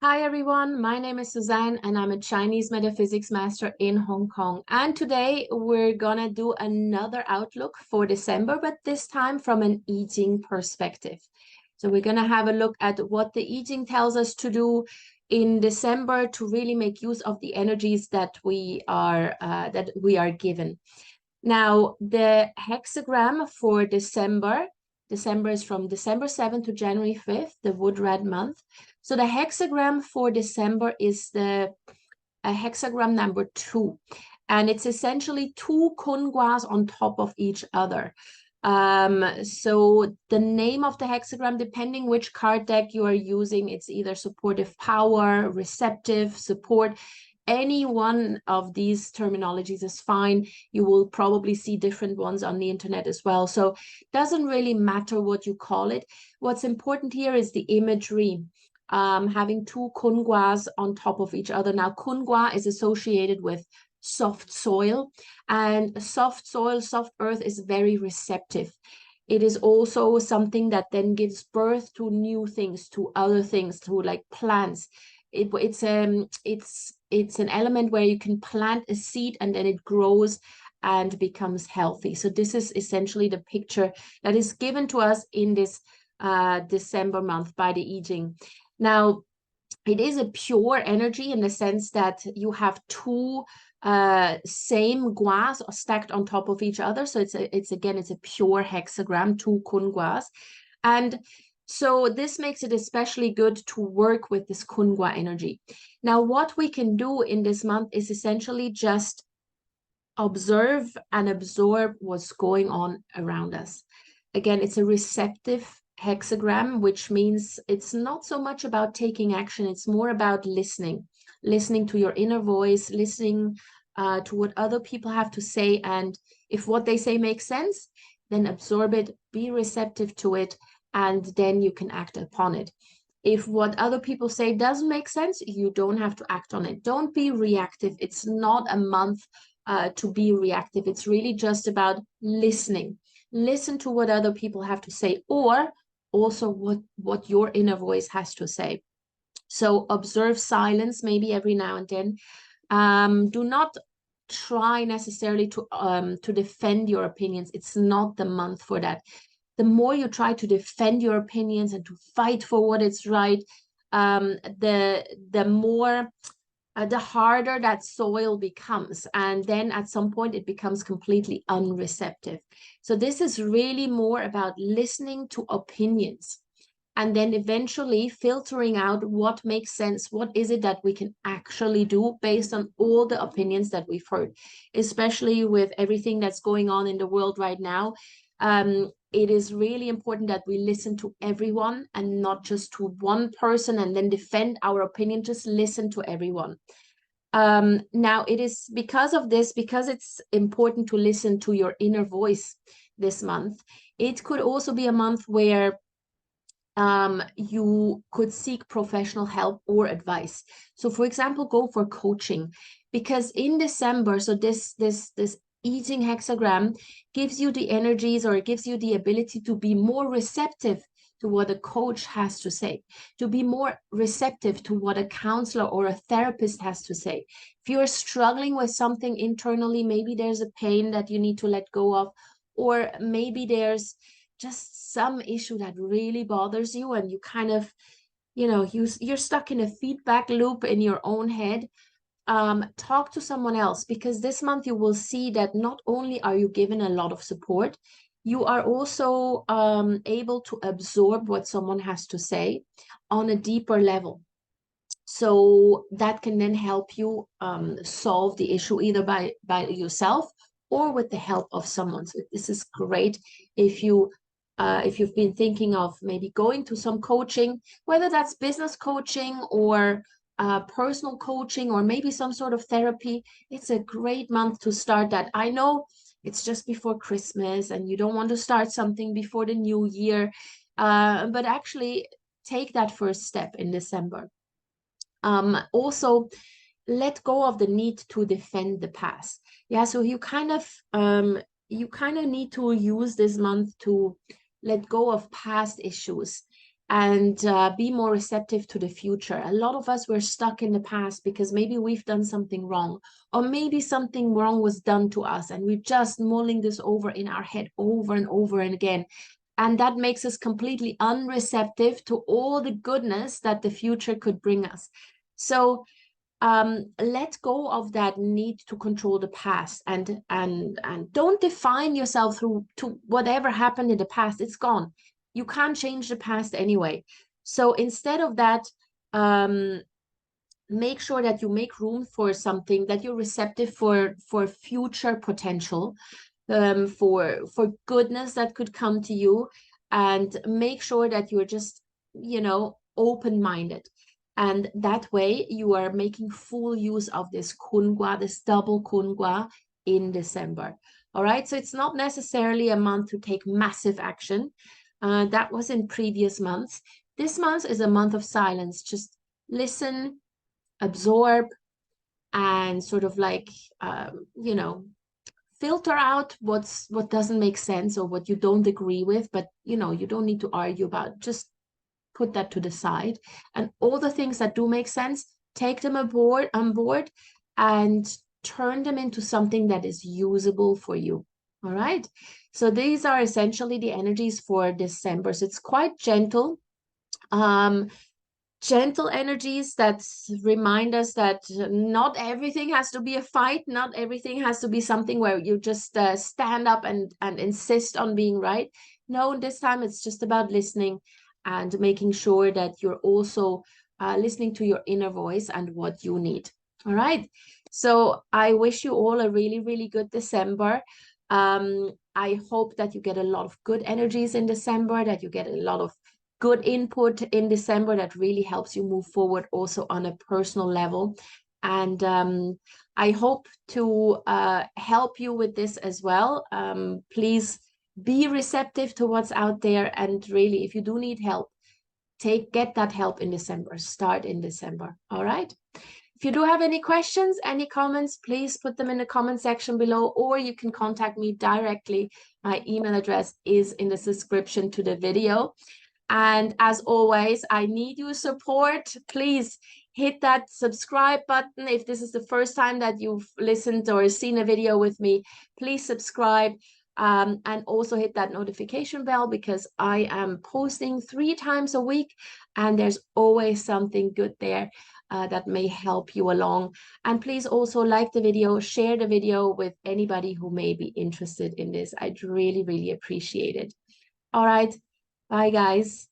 Hi everyone, my name is Suzanne and I'm a Chinese Metaphysics master in Hong Kong. And today we're gonna do another outlook for December, but this time from an Yijing perspective. So we're gonna have a look at what the Yijing tells us to do in December to really make use of the energies that we are given. Now, the hexagram for December is from December 7th to January 5th, the wood red month. So the hexagram for December is the hexagram number 2. And it's essentially two kunguas on top of each other. So the name of the hexagram, depending which card deck you are using, it's either supportive power, receptive, support. Any one of these terminologies is fine. You will probably see different ones on the internet as well. So it doesn't really matter what you call it. What's important here is the imagery. Having two kunguas on top of each other. Now, kungua is associated with soft soil, and soft soil, soft earth is very receptive. It is also something that then gives birth to new things, to other things, to like plants. It's an element where you can plant a seed and then it grows and becomes healthy. So this is essentially the picture that is given to us in this December month by the Yijing. Now, it is a pure energy in the sense that you have two same guas stacked on top of each other. So it's a pure hexagram, two kunguas. And so this makes it especially good to work with this kungua energy. Now, what we can do in this month is essentially just observe and absorb what's going on around us. Again, it's a receptive hexagram, which means it's not so much about taking action, it's more about listening to your inner voice, listening to what other people have to say. And if what they say makes sense, then absorb it, be receptive to it, and then you can act upon it. If what other people say doesn't make sense, you don't have to act on it. Don't be reactive. It's not a month to be reactive. It's really just about listening. Listen to what other people have to say, or also what your inner voice has to say. So observe silence maybe every now and then. Do not try necessarily to defend your opinions. It's not the month for that. The more you try to defend your opinions and to fight for what is right, the more the harder that soil becomes. And then at some point it becomes completely unreceptive. So this is really more about listening to opinions and then eventually filtering out what makes sense. What is it that we can actually do based on all the opinions that we've heard, especially with everything that's going on in the world right now. It is really important that we listen to everyone and not just to one person and then defend our opinion. Just listen to everyone. Now, it is because of this, because it's important to listen to your inner voice this month. It could also be a month where you could seek professional help or advice. So, for example, go for coaching, because in December, so this Yijing hexagram gives you the energies, or it gives you the ability to be more receptive to what a coach has to say, to be more receptive to what a counselor or a therapist has to say. If you're struggling with something internally, maybe there's a pain that you need to let go of, or maybe there's just some issue that really bothers you and you kind of, you're stuck in a feedback loop in your own head. Talk to someone else, because this month you will see that not only are you given a lot of support, you are also able to absorb what someone has to say on a deeper level. So that can then help you solve the issue either by yourself or with the help of someone. So this is great if you've been thinking of maybe going to some coaching, whether that's business coaching or personal coaching or maybe some sort of therapy. It's a great month to start that. I know it's just before Christmas and you don't want to start something before the new year, but actually take that first step in December. Also, let go of the need to defend the past. Yeah, so you kind of need to use this month to let go of past issues and be more receptive to the future. A lot of us were stuck in the past because maybe we've done something wrong, or maybe something wrong was done to us, and we're just mulling this over in our head over and over and again. And that makes us completely unreceptive to all the goodness that the future could bring us. So let go of that need to control the past, and don't define yourself through to whatever happened in the past. It's gone. You can't change the past anyway. So instead of that, make sure that you make room for something, that you're receptive for future potential, for goodness that could come to you, and make sure that you're just, open-minded. And that way you are making full use of this Kungwa, this double Kungwa in December. All right. So it's not necessarily a month to take massive action. That was in previous months. This month is a month of silence. Just listen, absorb, and sort of like, filter out what doesn't make sense or what you don't agree with, but you don't need to argue about. Just put that to the side, and all the things that do make sense, take them on board and turn them into something that is usable for you. All right. So these are essentially the energies for December. So it's quite gentle. Gentle energies that remind us that not everything has to be a fight. Not everything has to be something where you just stand up and insist on being right. No, this time it's just about listening and making sure that you're also listening to your inner voice and what you need. All right. So I wish you all a really, really good December. I hope that you get a lot of good energies in December, that you get a lot of good input in December that really helps you move forward also on a personal level. And I hope to help you with this as well. Please be receptive to what's out there. And really, if you do need help, get that help in December. Start in December. All right. If you do have any questions, any comments, please put them in the comment section below, or you can contact me directly. My email address is in the description to the video. And as always, I need your support. Please hit that subscribe button. If this is the first time that you've listened or seen a video with me, please subscribe, and also hit that notification bell, because I am posting 3 times a week, and there's always something good there that may help you along. And please also like the video, share the video with anybody who may be interested in this. I'd really, really appreciate it. All right. Bye, guys.